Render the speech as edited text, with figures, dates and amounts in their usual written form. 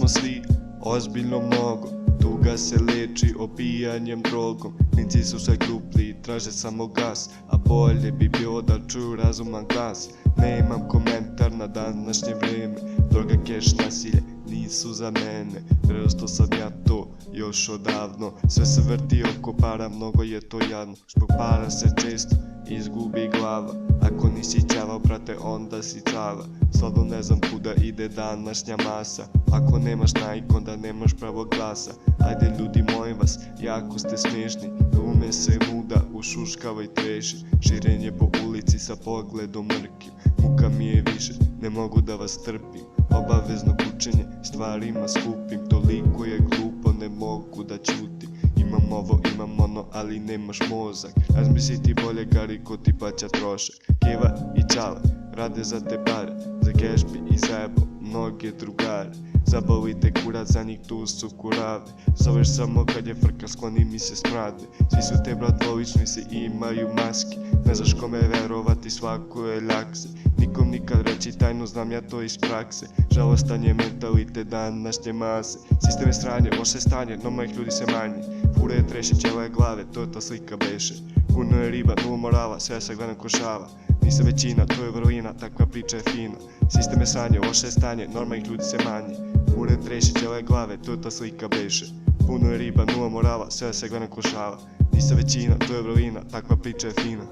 smo svi ozbiljno mnogo, tuga se leči opijanjem drogom. Klinci su sve gluplji, traže samo gas, a bolje bi bilo da čuju razuman glas. Nemam komentar na današnje vreme, droga, keš, nasilje nisu za mene. Prerastao sam ja to još odavno, sve se vrti oko para, mnogo je to jadno. Zbog para se često izgubi glava, ako nisi ćava, brate, onda si cava. Stvarno ne znam kuda ide današnja masa, ako nemaš Nike, onda nemaš pravo glasa. Ajde ljudi, molim vas, jako ste smiješni, glume se muda, ušuškava i treši. Širenje po ulici sa pogledom mrkim, muka mi je više, ne mogu da vas trpim. Obavezno kućenje stvarima skupim, toliko je glupo, ne mogu da ćutim. Imam ovo, imam ono, ali nemaš mozak. Razmisli ti bolje, gari, ko ti plaća trošak. Keva i Čale rade za te pare, za keš bi i zajebo mnoge drugare. Zabavite kurac, za njih tu su kurave. Zoveš samo kad je frka, skloni mi se smrade. Svi su te brat dvojični, se imaju maski. Ne znaš kome verovati, svako je lakse. Nikom nikad reći tajnu, znam ja to iz prakse. Žalostan je mentalitet današnje mase. Sistem je sranje, loše stanje, no mojih ljudi se manji. Fure je treše, ćele glave, to je ta slika beše. Puno je riba, nula morala, sve se gledam ko šala. Nisam većina, to je vrlina, takva priča je fina. Sistem je sranje, loše stanje, normalnih ljudi se manji. Fure je treše, ćele glave, to je ta slika beše. Puno je riba, nula morala, sve se gledam ko šala. Nisam većina, to je vrlina, takva priča je fina.